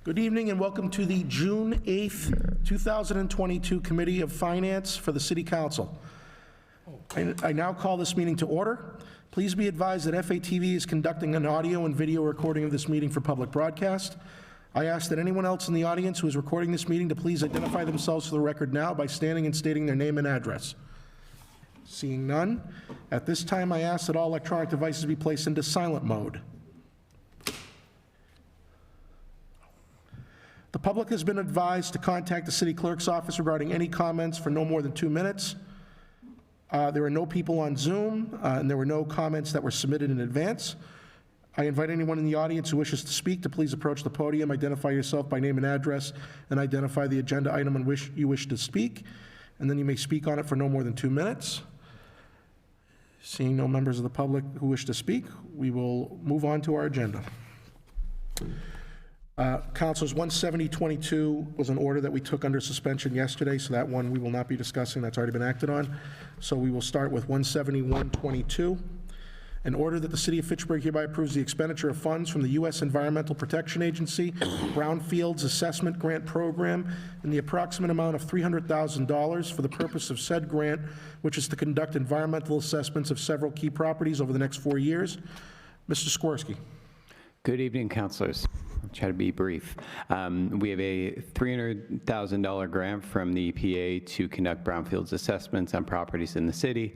Good evening and welcome to the June 8th, 2022 Committee of Finance for the City Council. I now call this meeting to order. Please be advised that FATV is conducting an audio and video recording of this meeting for public broadcast. I ask that anyone else in the audience who is recording this meeting to please identify themselves for the record now by standing and stating their name and address. Seeing none, at this time I ask that all electronic devices be placed into silent mode. The public has been advised to contact the city clerk's office regarding any comments for no more than 2 minutes. There are no people on Zoom, and there were no comments that were submitted in advance. I invite anyone in the audience who wishes to speak to please approach the podium, identify yourself by name and address, and identify the agenda item on which you wish to speak, and then you may speak on it for no more than 2 minutes. Seeing no members of the public who wish to speak, we will move on to our agenda. Councilors, 17022 was an order that we took under suspension yesterday, so that one we will not be discussing. That's already been acted on. So we will start with 17122. An order that the City of Fitchburg hereby approves the expenditure of funds from the U.S. Environmental Protection Agency Brownfields Assessment Grant Program in the approximate amount of $300,000 for the purpose of said grant, which is to conduct environmental assessments of several key properties over the next 4 years. Mr. Sikorsky. Good evening, councilors. I'll try to be brief. We have a $300,000 grant from the EPA to conduct brownfields assessments on properties in the city.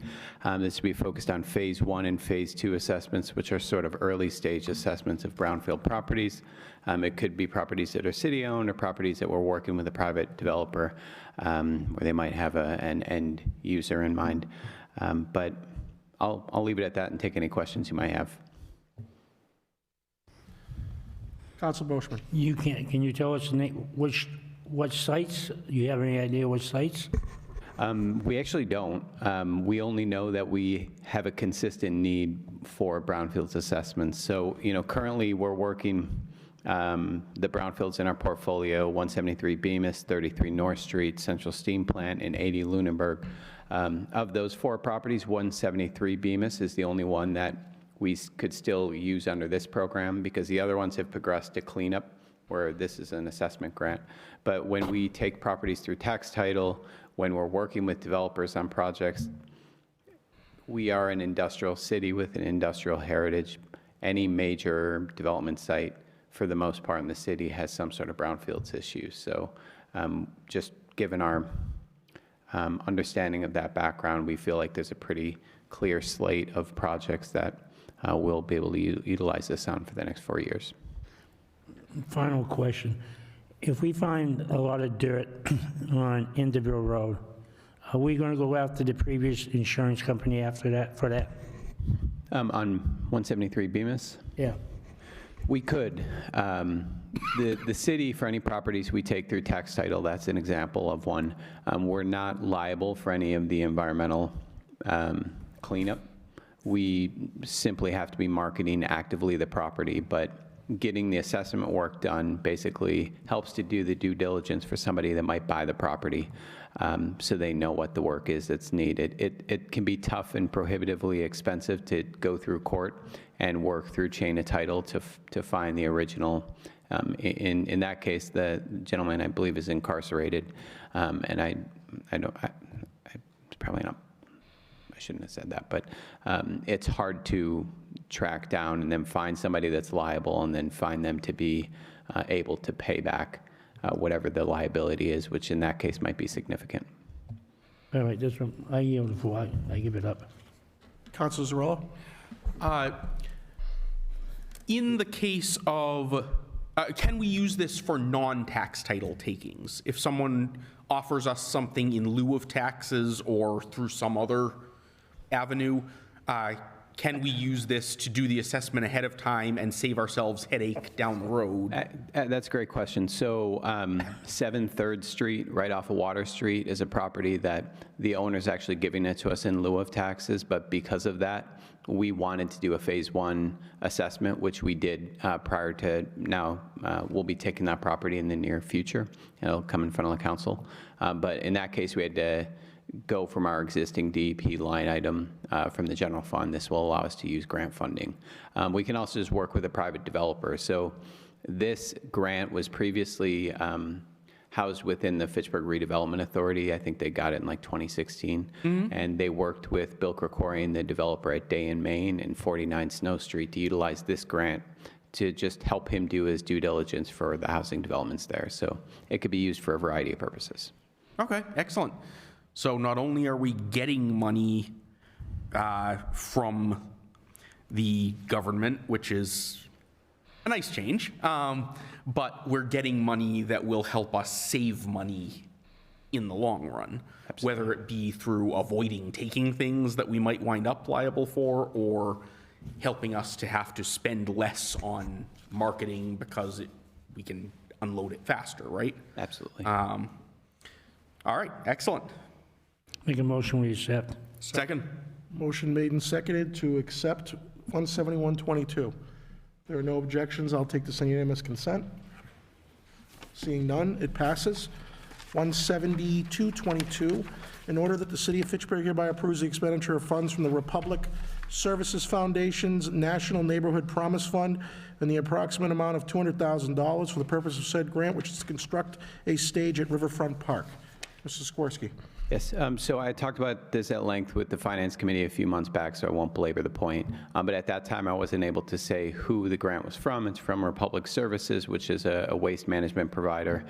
This will be focused on phase 1 and phase 2 assessments, which are sort of early stage assessments of brownfield properties. It could be properties that are city owned or properties that we're working with a private developer where they might have an end user in mind. But I'll leave it at that and take any questions you might have. Council Boschman. You can't. Can you tell us what sites? Do you have any idea what sites? We actually don't. We only know that we have a consistent need for brownfields assessments. So, currently we're working the brownfields in our portfolio: 173 Bemis, 33 North Street, Central Steam Plant, and 80 Lunenburg. Of those 4 properties, 173 Bemis is the only one that we could still use under this program, because the other ones have progressed to cleanup, where this is an assessment grant. But when we take properties through tax title, when we're working with developers on projects, we are an industrial city with an industrial heritage. Any major development site, for the most part in the city, has some sort of brownfields issue. So just given our understanding of that background, we feel like there's a pretty clear slate of projects that we'll be able to utilize this on for the next 4 years. Final question. If we find a lot of dirt on Interville Road, are we going to go after the previous insurance company after that, for that? On 173 Bemis? Yeah. We could. The city, for any properties we take through tax title, that's an example of one. We're not liable for any of the environmental cleanup. We simply have to be marketing actively the property, but getting the assessment work done basically helps to do the due diligence for somebody that might buy the property, so they know what the work is that's needed. It can be tough and prohibitively expensive to go through court and work through chain of title to find the original. In that case, the gentleman, I believe, is incarcerated, and I probably not. I shouldn't have said that, but it's hard to track down and then find somebody that's liable and then find them to be able to pay back whatever the liability is, which in that case might be significant. All right, this one, I yield the floor. I give it up. Councilor Zarrillo. In the case of, can we use this for non-tax title takings? If someone offers us something in lieu of taxes or through some other avenue, can we use this to do the assessment ahead of time and save ourselves headache down the road? That's a great question. So 7 3rd Street, right off of Water Street, is a property that the owner's actually giving it to us in lieu of taxes, but because of that, we wanted to do a phase 1 assessment, which we did prior to now. We'll be taking that property in the near future. It'll come in front of the council. But in that case, we had to go from our existing DEP line item from the general fund. This will allow us to use grant funding. We can also just work with a private developer. So This grant was previously housed within the Fitchburg Redevelopment Authority. I think they got it in like 2016. And they worked with Bill Krikorian, the developer at Day in Maine and 49 Snow Street, to utilize this grant to just help him do his due diligence for the housing developments there. So it could be used for a variety of purposes. Okay, excellent. So not only are we getting money from the government, which is a nice change, but we're getting money that will help us save money in the long run, whether it be through avoiding taking things that we might wind up liable for, or helping us to have to spend less on marketing because we can unload it faster, right? Absolutely. All right, excellent. Make a motion, we accept. Second. Motion made and seconded to accept 17122. There are no objections. I'll take this on unanimous consent. Seeing none, it passes. 17222, in order that the City of Fitchburg hereby approves the expenditure of funds from the Republic Services Foundation's National Neighborhood Promise Fund in the approximate amount of $200,000 for the purpose of said grant, which is to construct a stage at Riverfront Park. Mr. Skorsky. Yes, so I talked about this at length with the Finance Committee a few months back, so I won't belabor the point. But at that time, I wasn't able to say who the grant was from. It's from Republic Services, which is a waste management provider.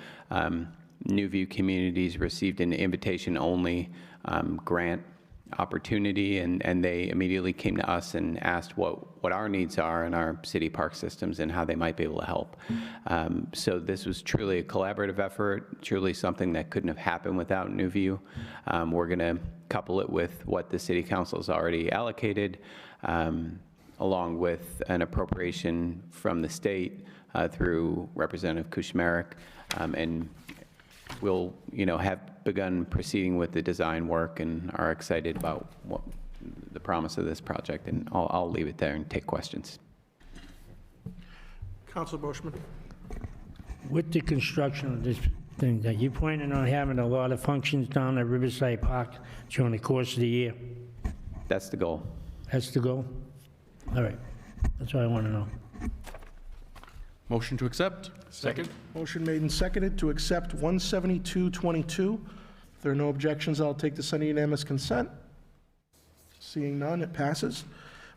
New View Communities received an invitation-only grant opportunity, and they immediately came to us and asked what our needs are in our city park systems and how they might be able to help. So this was truly a collaborative effort, truly something that couldn't have happened without New View. We're going to couple it with what the city council has already allocated, along with an appropriation from the state through Representative Kuchmarek, and we'll, have begun proceeding with the design work and are excited about what the promise of this project, and I'll leave it there and take questions. Councilor Boschman. With the construction of this thing, that you planning on having a lot of functions down at Riverside Park during the course of the year? That's the goal. That's the goal? All right, that's what I want to know. Motion to accept. Second. Motion made and seconded to accept 17222. If there are no objections, I'll take this under unanimous consent. Seeing none, it passes.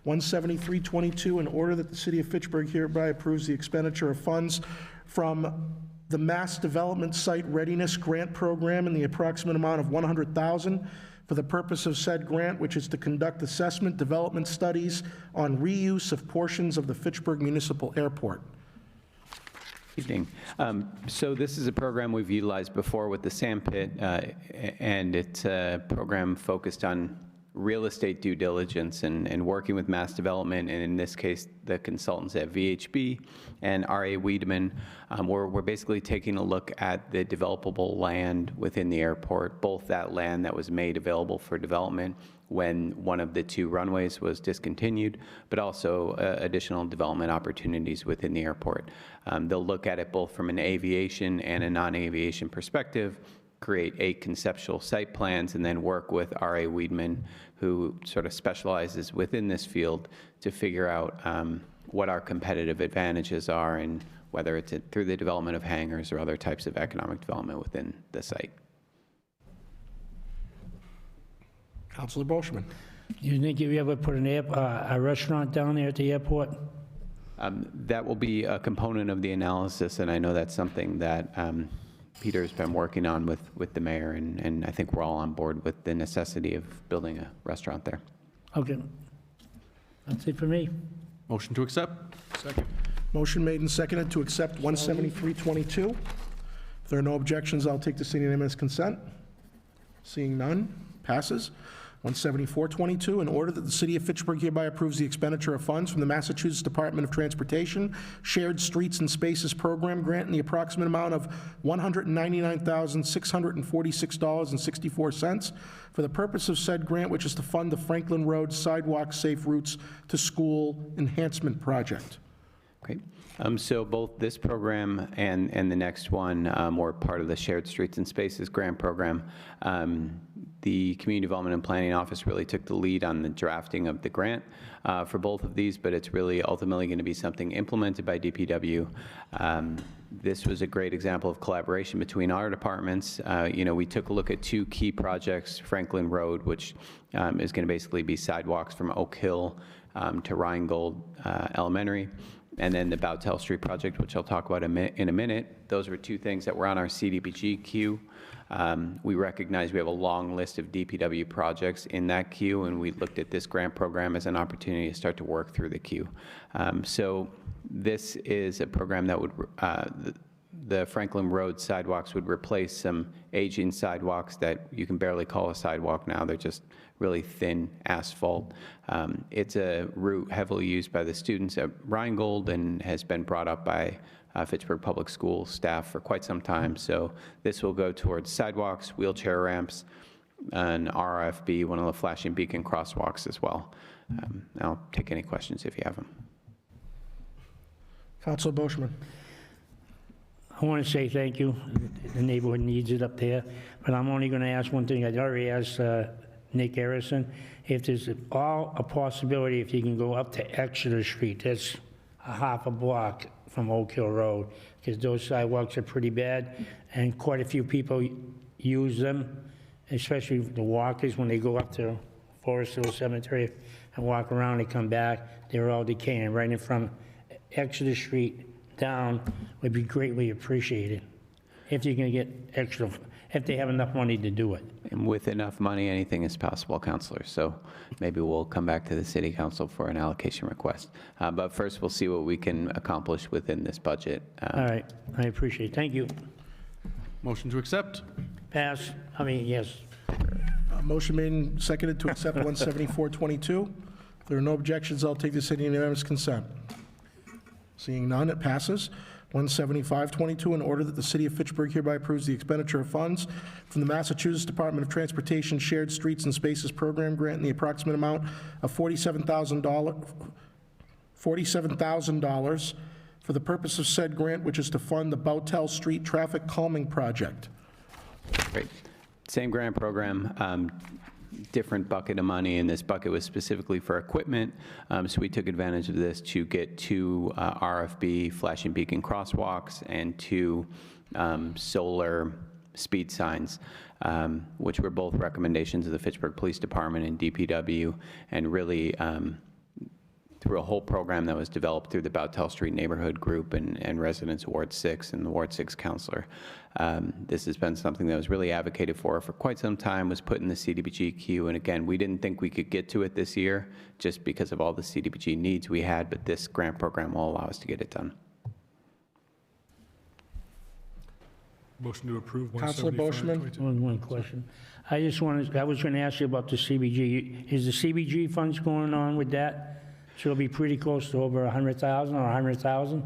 17322, in order that the City of Fitchburg hereby approves the expenditure of funds from the Mass Development Site Readiness Grant Program in the approximate amount of $100,000 for the purpose of said grant, which is to conduct assessment development studies on reuse of portions of the Fitchburg Municipal Airport. Evening. So this is a program we've utilized before with the Sand Pit, and it's a program focused on real estate due diligence and working with Mass Development, and in this case, the consultants at VHB and R.A. Wiedemann. We're basically taking a look at the developable land within the airport, both that land that was made available for development when one of the two runways was discontinued, but also additional development opportunities within the airport. They'll look at it both from an aviation and a non-aviation perspective, create 8 conceptual site plans, and then work with R.A. Wiedemann, who sort of specializes within this field, to figure out what our competitive advantages are, and whether it's through the development of hangars or other types of economic development within the site. Councilor Boschman. You think you ever put a restaurant down there at the airport? That will be a component of the analysis, and I know that's something that Peter's been working on with the mayor, and I think we're all on board with the necessity of building a restaurant there. Okay. That's it for me. Motion to accept. Second. Motion made and seconded to accept 17322. If there are no objections, I'll take this in unanimous consent. Seeing none, passes. 17422, in order that the City of Fitchburg hereby approves the expenditure of funds from the Massachusetts Department of Transportation Shared Streets and Spaces Program grant in the approximate amount of $199,646.64 for the purpose of said grant, which is to fund the Franklin Road Sidewalk Safe Routes to School Enhancement Project. Great. So both this program and the next one were part of the Shared Streets and Spaces grant program. The Community Development and Planning Office really took the lead on the drafting of the grant for both of these, but it's really ultimately going to be something implemented by DPW. This was a great example of collaboration between our departments. We took a look at two key projects, Franklin Road, which is going to basically be sidewalks from Oak Hill to Rheingold Elementary, and then the Bowtell Street project, which I'll talk about in a minute. Those were two things that were on our CDBG queue. We recognize we have a long list of DPW projects in that queue, and we looked at this grant program as an opportunity to start to work through the queue. So this is a program that would, the Franklin Road sidewalks would replace some aging sidewalks that you can barely call a sidewalk now. They're just really thin asphalt. It's a route heavily used by the students at Rheingold and has been brought up by Fitchburg Public School staff for quite some time. So this will go towards sidewalks, wheelchair ramps, and RFB, one of the flashing beacon crosswalks as well. I'll take any questions if you have them. Counselor Boishman. I want to say thank you. The neighborhood needs it up there, but I'm only going to ask one thing. I'd already asked Nick Harrison, if there's a possibility if you can go up to Exeter Street, that's a half a block from Oak Hill Road, because those sidewalks are pretty bad, and quite a few people use them, especially the walkers, when they go up to Forest Hill Cemetery and walk around and come back, they're all decaying. Right in front, Exeter Street down would be greatly appreciated, if you can get extra, if they have enough money to do it. And with enough money, anything is possible, Counselor. So maybe we'll come back to the City Council for an allocation request. But first, we'll see what we can accomplish within this budget. All right, I appreciate it. Thank you. Motion to accept? Pass, yes. Motion made and seconded to accept 17422. If there are no objections, I'll take this in unanimous consent. Seeing none, it passes. 17522, in order that the City of Fitchburg hereby approves the expenditure of funds from the Massachusetts Department of Transportation Shared Streets and Spaces Program Grant in the approximate amount of $47,000 for the purpose of said grant, which is to fund the Bowtell Street Traffic Calming Project. Great. Same grant program, different bucket of money, and this bucket was specifically for equipment. So we took advantage of this to get two RFB flashing beacon crosswalks and two solar speed signs, which were both recommendations of the Fitchburg Police Department and DPW, and really through a whole program that was developed through the Bowtell Street Neighborhood Group and residents of Ward 6 and the Ward 6 counselor. This has been something that was really advocated for quite some time, was put in the CDBG queue, and again, we didn't think we could get to it this year just because of all the CDBG needs we had, but this grant program will allow us to get it done. Motion to approve Counselor Boishman? 175-22. One question. I was going to ask you about the CBG. Is the CBG funds going on with that? So it'll be pretty close to over 100,000 or 100,000?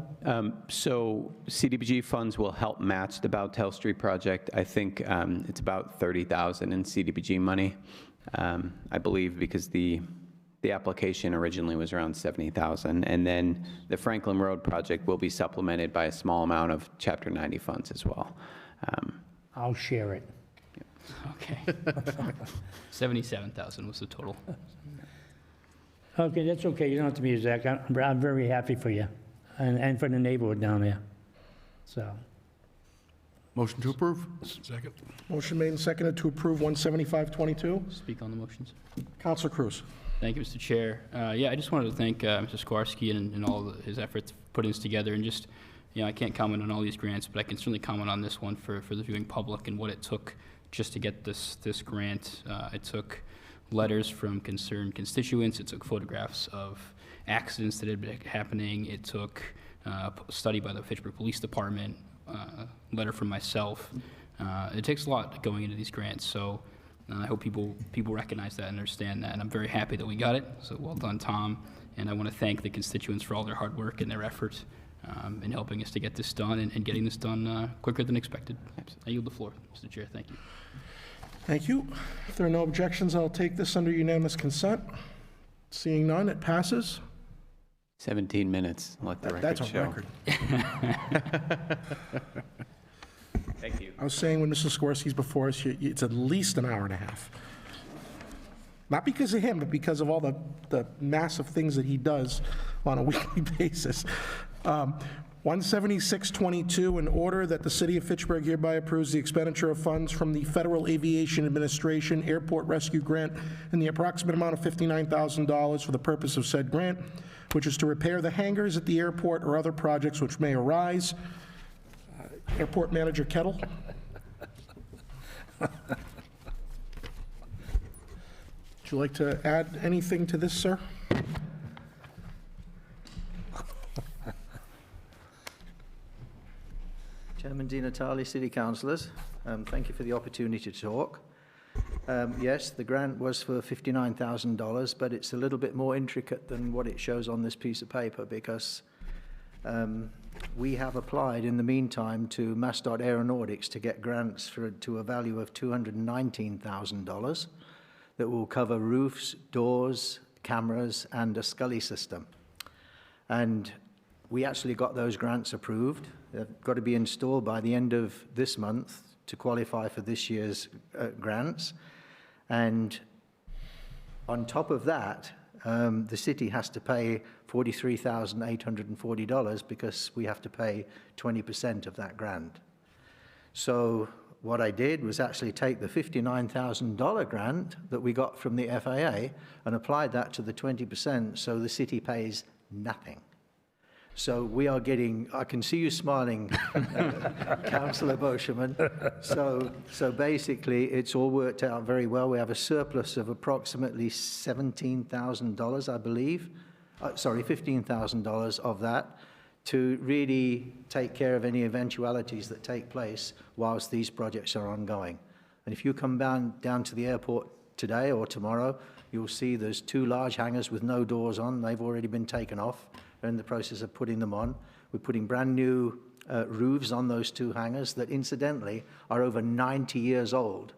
So CDBG funds will help match the Bowtell Street project. I think it's about 30,000 in CDBG money, I believe, because the application originally was around 70,000. And then the Franklin Road project will be supplemented by a small amount of Chapter 90 funds as well. I'll share it. Okay. 77,000 was the total. Okay, that's okay. You don't have to be exact. I'm very happy for you and for the neighborhood down there. So, Motion to approve? Second. Motion made and seconded to approve 17522. Speak on the motions. Counselor Cruz. Thank you, Mr. Chair. Yeah, I just wanted to thank Mr. Skorsky and all his efforts putting this together. And just, I can't comment on all these grants, but I can certainly comment on this one for the viewing public and what it took just to get this grant. It took letters from concerned constituents. It took photographs of accidents that had been happening. It took a study by the Fitchburg Police Department, letter from myself. It takes a lot going into these grants, so I hope people recognize that and understand that, and I'm very happy that we got it, so well done, Tom. And I want to thank the constituents for all their hard work and their effort in helping us to get this done and getting this done quicker than expected. I yield the floor, Mr. Chair. Thank you. Thank you. If there are no objections, I'll take this under unanimous consent. Seeing none, it passes. 17 minutes, let the That's record a show. record. Thank you. I was saying when Mr. Skorsky's before us, it's at least an hour and a half. Not because of him, but because of all the massive things that he does on a weekly basis. 17622, in order that the city of Fitchburg hereby approves the expenditure of funds from the Federal Aviation Administration Airport Rescue Grant in the approximate amount of $59,000 for the purpose of said grant, which is to repair the hangars at the airport or other projects which may arise. Airport Manager Kettle. Would you like to add anything to this, sir? Chairman Di Natale, City Councillors, thank you for the opportunity to talk. Yes, the grant was for $59,000, but it's a little bit more intricate than what it shows on this piece of paper because we have applied in the meantime to Masdot Aeronautics to get grants to a value of $219,000 that will cover roofs, doors, cameras, and a Scully system. And we actually got those grants approved. They've got to be installed by the end of this month to qualify for this year's grants. And on top of that, the city has to pay $43,840 because we have to pay 20% of that grant. So what I did was actually take the $59,000 grant that we got from the FAA and applied that to the 20%, so the city pays nothing. So we are getting, I can see you smiling, Councillor Boschman. So basically, it's all worked out very well. We have a surplus of approximately $17,000, I believe. Sorry, $15,000 of that to really take care of any eventualities that take place whilst these projects are ongoing. And if you come down to the airport today or tomorrow, you'll see there's 2 large hangars with no doors on. They've already been taken off. We're in the process of putting them on. We're putting brand new roofs on those 2 hangars that incidentally are over 90 years old.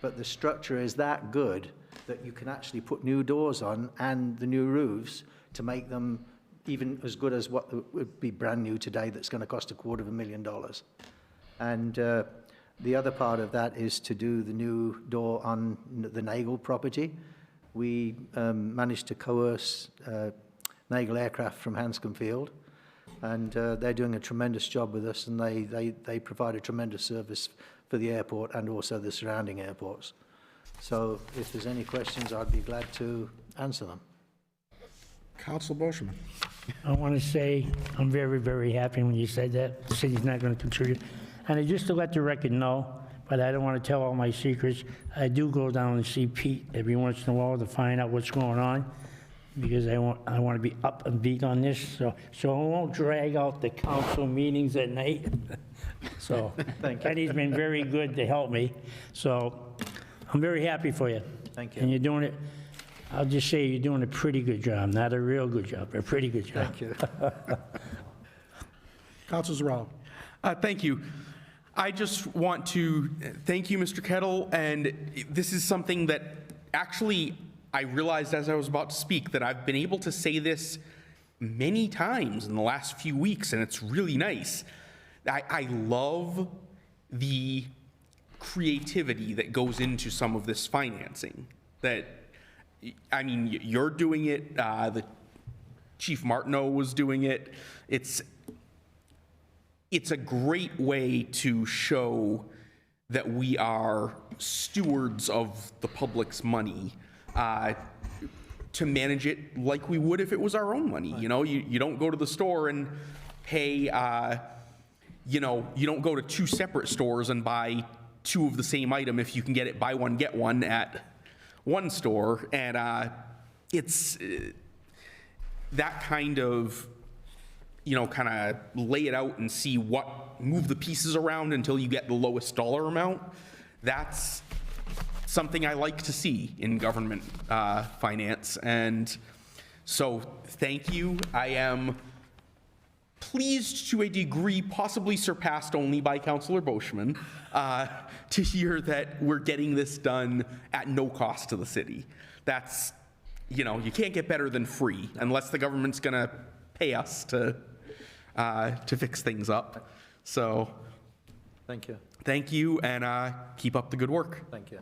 But the structure is that good that you can actually put new doors on and the new roofs to make them even as good as what would be brand new today that's going to cost $250,000. And the other part of that is to do the new door on the Nagel property. We managed to coerce Nagel Aircraft from Hanscom Field, and they're doing a tremendous job with us, and they provide a tremendous service for the airport and also the surrounding airports. So if there's any questions, I'd be glad to answer them. Council Boschman. I want to say I'm very, very happy when you said that. The city's not going to contribute. And just to let the record know, but I don't want to tell all my secrets, I do go down and see Pete every once in a while to find out what's going on, because I want to be up and beat on this, so I won't drag out the council meetings at night. So Kenny's been very good to help me, so I'm very happy for you. Thank you. And you're doing it, I'll just say you're doing a pretty good job, not a real good job, but a pretty good job. Thank you. Council Zarallo. Thank you. I just want to thank you, Mr. Kettle, and this is something that actually I realized as I was about to speak that I've been able to say this many times in the last few weeks, and it's really nice. I love the creativity that goes into some of this financing. That, I mean, you're doing it, the Chief Martineau was doing it. It's a great way to show that we are stewards of the public's money, to manage it like we would if it was our own money. You know, you don't go to the store and pay, you know, you don't go to 2 separate stores and buy 2 of the same item if you can get it buy one, get one at one store. And it's that kind of, you know, kind of lay it out and see move the pieces around until you get the lowest dollar amount. That's something I like to see in government finance. And so thank you. I am pleased to a degree, possibly surpassed only by Councillor Boschman, to hear that we're getting this done at no cost to the city. That's, you know, you can't get better than free unless the government's going to pay us to fix things up. So Thank you. thank you, and keep up the good work. Thank you.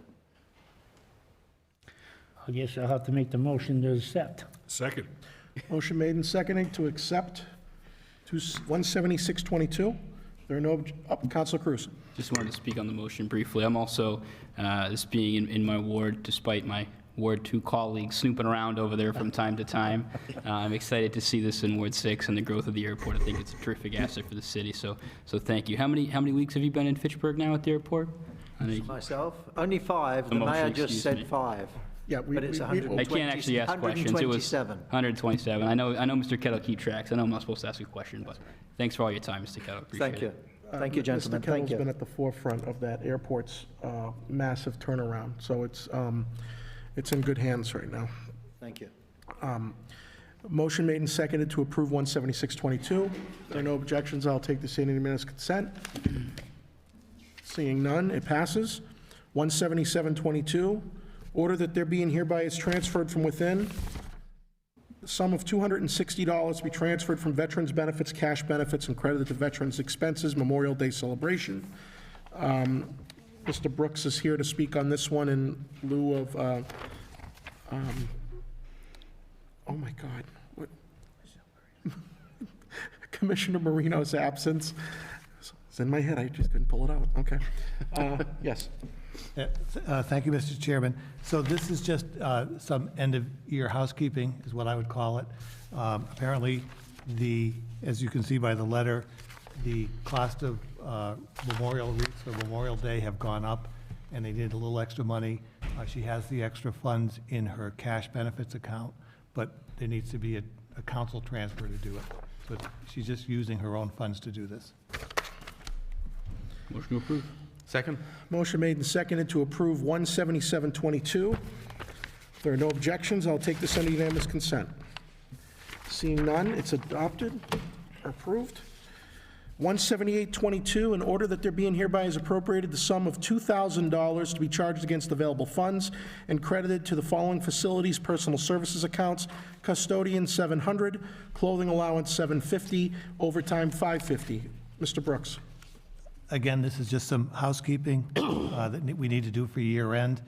I guess I'll have to make the motion to accept. Second. Motion made and seconded to accept 17622. There are no, Counselor Cruz. Just wanted to speak on the motion briefly. I'm also, this being in my ward, despite my Ward 2 colleagues snooping around over there from time to time, I'm excited to see this in Ward 6 and the growth of the airport. I think it's a terrific asset for the city, so thank you. How many weeks have you been in Fitchburg now at the airport? I know you- Myself, only 5. The motion, mayor just excuse said me. 5. Yeah, But it's I 120 can't actually ask questions. It was 127. 127. I know Mr. Kettle keep tracks. I know I'm not supposed to ask a question, but thanks for all your time, Mr. Kettle. Appreciate Thank you. it. Thank you, gentlemen. Mr. Thank Kettle's been you. at the forefront of that airport's massive turnaround, so it's in good hands right now. Thank you. Motion made and seconded to approve 17622. If there are no objections, I'll take this in unanimous consent. Seeing none, it passes. 17722, order that there being hereby is transferred from within the sum of $260 to be transferred from Veterans Benefits, cash benefits, and credited to Veterans Expenses Memorial Day celebration. Mr. Brooks is here to speak on this one in lieu of, oh my God. What- Commissioner Marino's absence. It's in my head, I just couldn't pull it out. Okay. Yes. Thank you, Mr. Chairman. So this is just some end-of-year housekeeping, is what I would call it. Apparently, as you can see by the letter, the cost of memorial wreaths for Memorial Day have gone up, and they need a little extra money. She has the extra funds in her cash benefits account, but there needs to be a council transfer to do it. So she's just using her own funds to do this. Motion to approve. Second? Motion made and seconded to approve 17722. If there are no objections, I'll take this under unanimous consent. Seeing none, it's adopted, or approved. 17822, in order that there be and hereby is appropriated the sum of $2,000 to be charged against available funds and credited to the following facilities: personal services accounts, custodian $700, clothing allowance $750, overtime $550. Mr. Brooks. Again, this is just some housekeeping that we need to do for year end.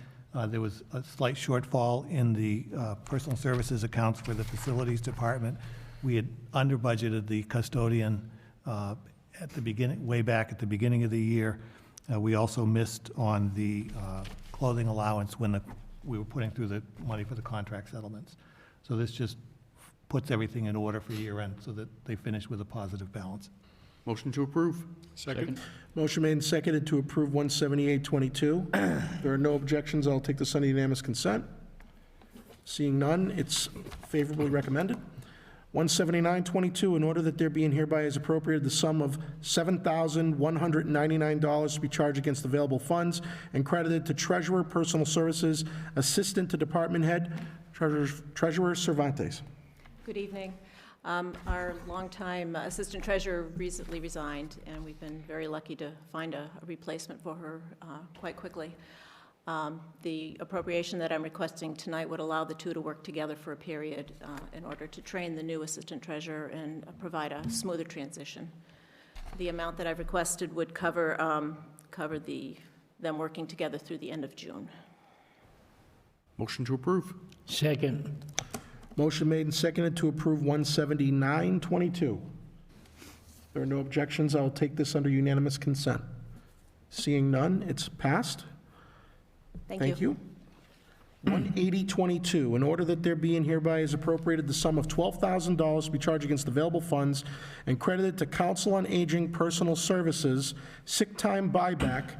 There was a slight shortfall in the personal services accounts for the facilities department. We had under budgeted the custodian at the beginning, way back at the beginning of the year. We also missed on the clothing allowance when we were putting through the money for the contract settlements. So this just puts everything in order for year end so that they finish with a positive balance. Motion to approve. Second. Motion made and seconded to approve 17822. There are no objections, I'll take this under unanimous consent. Seeing none, it's favorably recommended. 17922, in order that there be and hereby is appropriated the sum of $7,199 to be charged against available funds and credited to Treasurer, Personal Services, Assistant to Department Head, Treasurer Cervantes. Good evening. Our longtime Assistant Treasurer recently resigned, and we've been very lucky to find a replacement for her quite quickly. The appropriation that I'm requesting tonight would allow the two to work together for a period in order to train the new Assistant Treasurer and provide a smoother transition. The amount that I've requested would cover them working together through the end of June. Motion to approve. Second. Motion made and seconded to approve 17922. There are no objections, I'll take this under unanimous consent. Seeing none, it's passed. Thank you. 18022, in order that there be and hereby is appropriated the sum of $12,000 to be charged against available funds and credited to Council on Aging Personal Services sick time buyback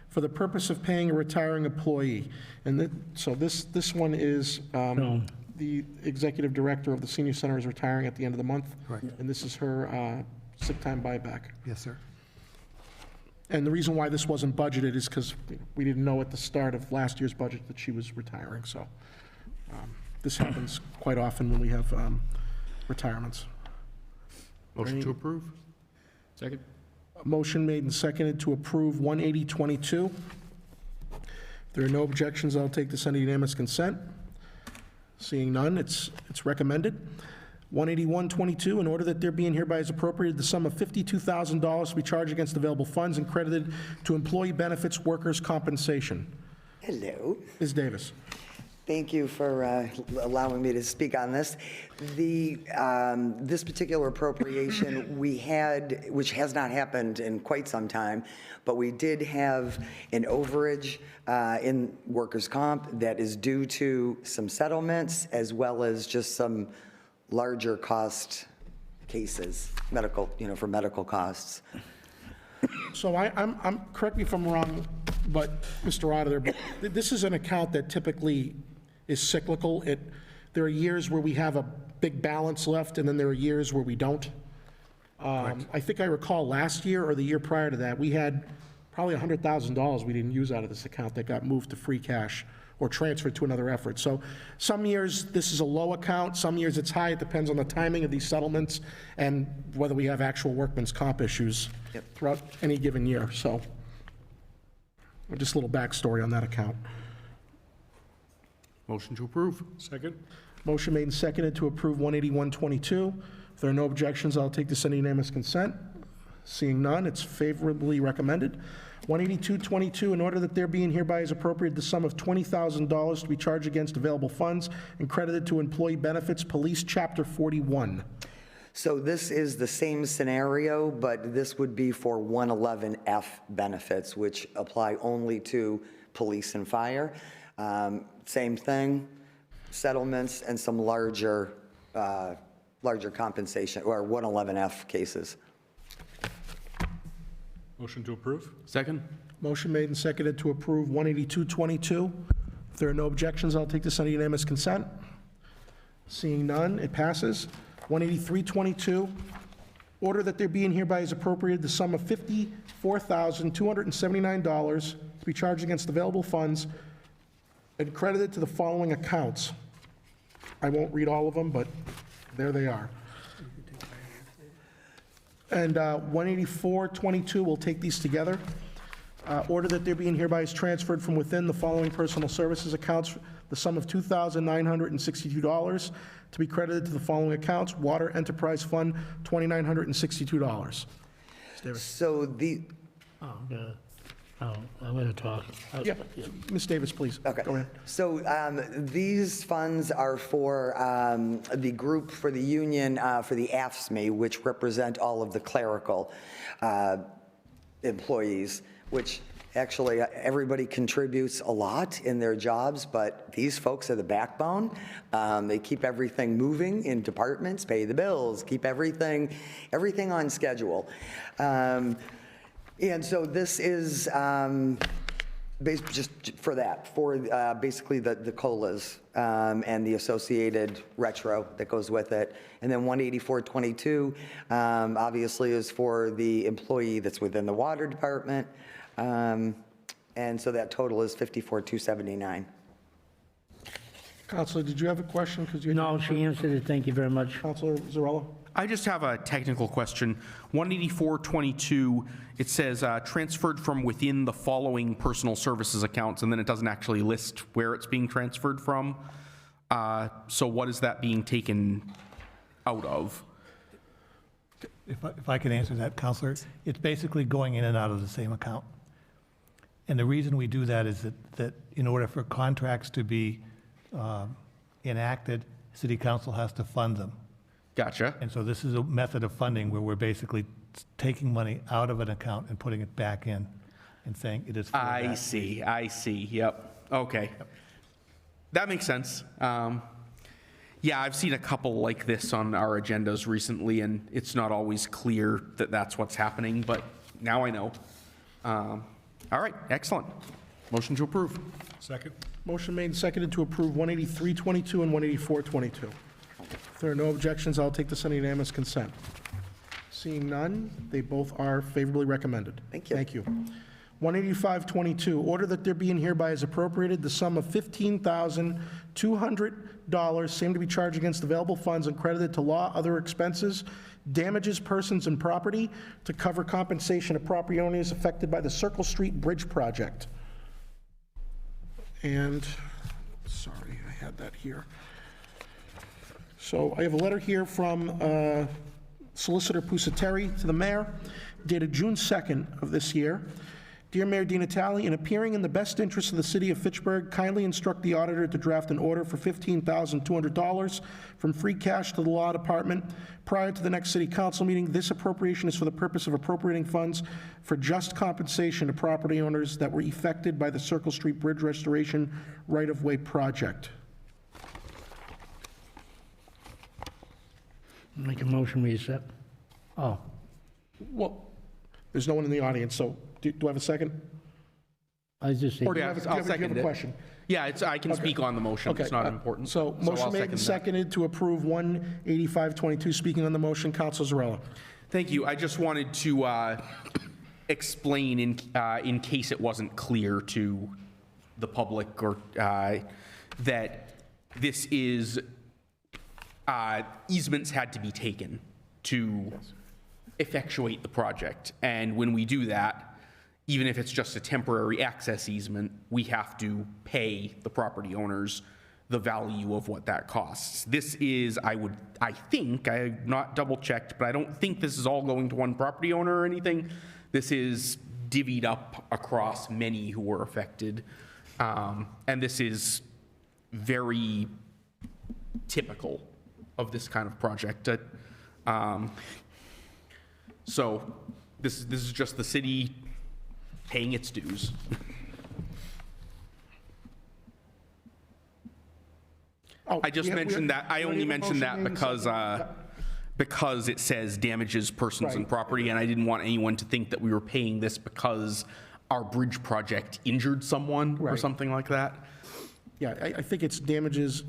for the purpose of paying a retiring employee. And so this one is, No. the executive director of the senior center is retiring at the end of the month. Correct. And this is her sick time buyback. Yes, sir. And the reason why this wasn't budgeted is because we didn't know at the start of last year's budget that she was retiring, so this happens quite often when we have retirements. Motion to approve. Second. Motion made and seconded to approve 18022. If there are no objections, I'll take this under unanimous consent. Seeing none, it's recommended. 18122, in order that there be and hereby is appropriated the sum of $52,000 to be charged against available funds and credited to employee benefits workers' compensation. Hello. Ms. Davis. Thank you for allowing me to speak on this. This particular appropriation we had, which has not happened in quite some time, but we did have an overage in workers' comp that is due to some settlements as well as just some larger cost cases, medical, for medical costs. So I'm correct me if I'm wrong, but, Mr. Auditor, but this is an account that typically is cyclical. There are years where we have a big balance left, and then there are years where we don't. I think I recall last year or the year prior to that, we had probably $100,000 we didn't use out of this account that got moved to free cash or transferred to another effort. So some years this is a low account, some years it's high. It depends on the timing of these settlements and whether we have actual workman's comp issues throughout any given year. So just a little backstory on that account. Motion to approve. Second? Motion made and seconded to approve 18122. If there are no objections, I'll take this under unanimous consent. Seeing none, it's favorably recommended. 18222, in order that there be and hereby is appropriated the sum of $20,000 to be charged against available funds and credited to employee benefits, police, chapter 41. So this is the same scenario, but this would be for 111F benefits, which apply only to police and fire. Same thing, settlements and some larger compensation, or 111F cases. Motion to approve? Second? Motion made and seconded to approve 18222. If there are no objections, I'll take this under unanimous consent. Seeing none, it passes. 18322, order that there be and hereby is appropriated the sum of $54,279 to be charged against available funds and credited to the following accounts. I won't read all of them, but there they are. And 18422, we'll take these together. Order that there be and hereby is transferred from within the following personal services accounts the sum of $2,962 to be credited to the following accounts. Water Enterprise Fund, $2,962. So I'm going to talk. Yeah, Ms. Davis, please. Okay. Go ahead. So these funds are for the group for the union, for the AFSCME, which represent all of the clerical employees, which actually everybody contributes a lot in their jobs, but these folks are the backbone. They keep everything moving in departments, pay the bills, keep everything on schedule. And so this is just for that, for basically the COLAs and the associated retro that goes with it. And then 18422 obviously is for the employee that's within the water department. And so that total is 54,279. Counselor, did you have a question? 'Cause you- No, she answered it. Thank you very much. Counselor Zarella? I just have a technical question. 18422, it says transferred from within the following personal services accounts, and then it doesn't actually list where it's being transferred from. So what is that being taken out of? If I can answer that, Counselor, it's basically going in and out of the same account. And the reason we do that is that in order for contracts to be enacted, City Council has to fund them. Gotcha. And so this is a method of funding where we're basically taking money out of an account and putting it back in and saying it is for that. I see, yep, okay. That makes sense. Yeah, I've seen a couple like this on our agendas recently, and it's not always clear that that's what's happening, but now I know. All right, excellent. Motion to approve. Second? Motion made and seconded to approve 18322 and 18422. If there are no objections, I'll take this under unanimous consent. Seeing none, they both are favorably recommended. Thank you. Thank you. 18522, order that there be and hereby is appropriated the sum of $15,200, same to be charged against available funds and credited to law, other expenses, damages, persons, and property to cover compensation of property owners affected by the Circle Street Bridge project. And, sorry, I had that here. So I have a letter here from Solicitor Pusateri to the mayor, dated June 2nd of this year. Dear Mayor Di Natale, in appearing in the best interest of the city of Fitchburg, kindly instruct the auditor to draft an order for $15,200 from free cash to the law department prior to the next city council meeting. This appropriation is for the purpose of appropriating funds for just compensation to property owners that were affected by the Circle Street Bridge Restoration right-of-way project. Make a motion, we accept. Oh, Well, there's no one in the audience, so do I have a second? I was just Or saying, do Do I you have- have I'll a- do you have second a it. question? Yeah, I can speak on the motion. Okay, It's not important. So motion I'll made second and that. seconded to approve 18522. Speaking on the motion, Counsel Zarella. Thank you. I just wanted to explain in case it wasn't clear to the public or that this is easements had to be taken to effectuate the project. And when we do that, even if it's just a temporary access easement, we have to pay the property owners the value of what that costs. This is, I think, I have not double checked, but I don't think this is all going to one property owner or anything. This is divvied up across many who were affected. And this is very typical of this kind of project. So this is just the city paying its dues. Oh, I just mentioned that, I only mentioned that because it says damages persons and Right. property, and I didn't want anyone to think that we were paying this because our bridge project injured someone or Right. something like that. Yeah, I think it's damages,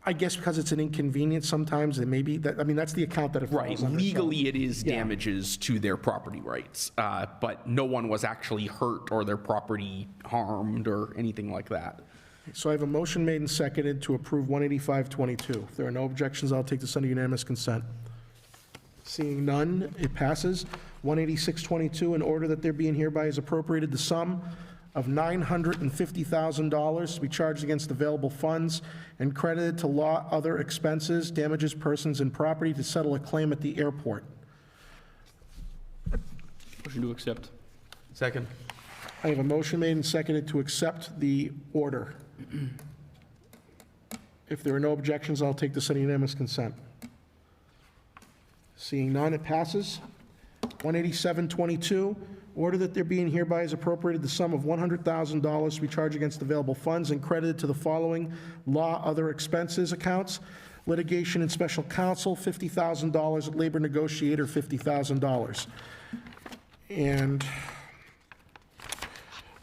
I guess because it's an inconvenience sometimes, it may be, I mean, that's the account that it Right, falls under. so- legally it is Yeah. damages to their property rights, but no one was actually hurt or their property harmed or anything like that. So I have a motion made and seconded to approve 18522. If there are no objections, I'll take this under unanimous consent. Seeing none, it passes. 18622, in order that there be and hereby is appropriated the sum of $950,000 to be charged against available funds and credited to law other expenses, damages persons and property to settle a claim at the airport. Motion to accept. Second. I have a motion made and seconded to accept the order. If there are no objections, I'll take this under unanimous consent. Seeing none, it passes. 18722, order that there be and hereby is appropriated the sum of $100,000 to be charged against available funds and credited to the following law other expenses accounts: litigation and special counsel, $50,000, labor negotiator, $50,000. And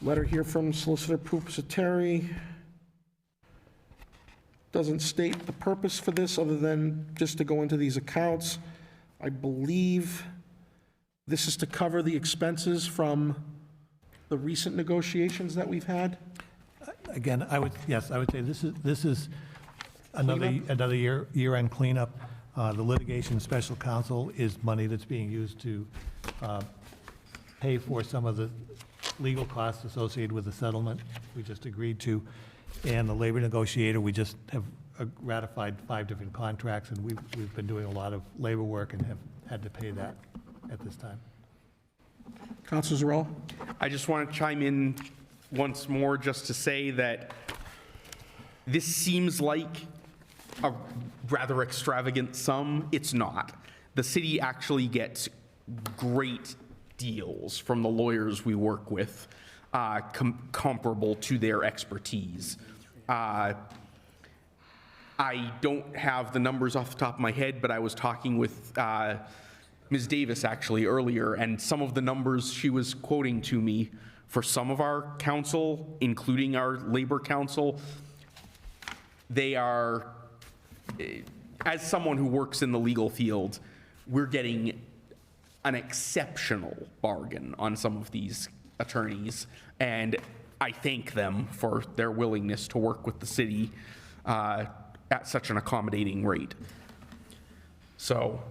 letter here from Solicitor Pusateri doesn't state the purpose for this other than just to go into these accounts. I believe this is to cover the expenses from the recent negotiations that we've had. Again, I would say this is another year-end cleanup. The litigation special counsel is money that's being used to pay for some of the legal costs associated with the settlement we just agreed to. And the labor negotiator, we just have ratified 5 different contracts, and we've been doing a lot of labor work and have had to pay that at this time. Counsel Zarella? I just want to chime in once more just to say that this seems like a rather extravagant sum. It's not. The city actually gets great deals from the lawyers we work with, comparable to their expertise. I don't have the numbers off the top of my head, but I was talking with Ms. Davis actually earlier, and some of the numbers she was quoting to me for some of our council, including our labor council, they are, as someone who works in the legal field, we're getting an exceptional bargain on some of these attorneys, and I thank them for their willingness to work with the city at such an accommodating rate. So,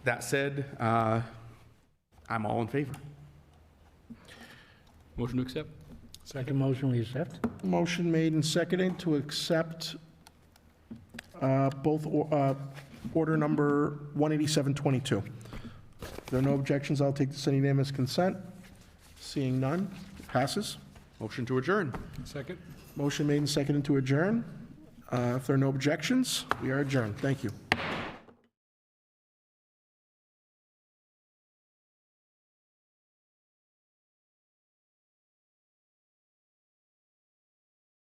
that said, I'm all in favor. Motion to accept. second motion, we accept. Motion made and seconded to accept both order number 18722. If there are no objections, I'll take this as unanimous consent. Seeing none, it passes. Motion to adjourn. Second? Motion made and seconded to adjourn. If there are no objections, we are adjourned. Thank you.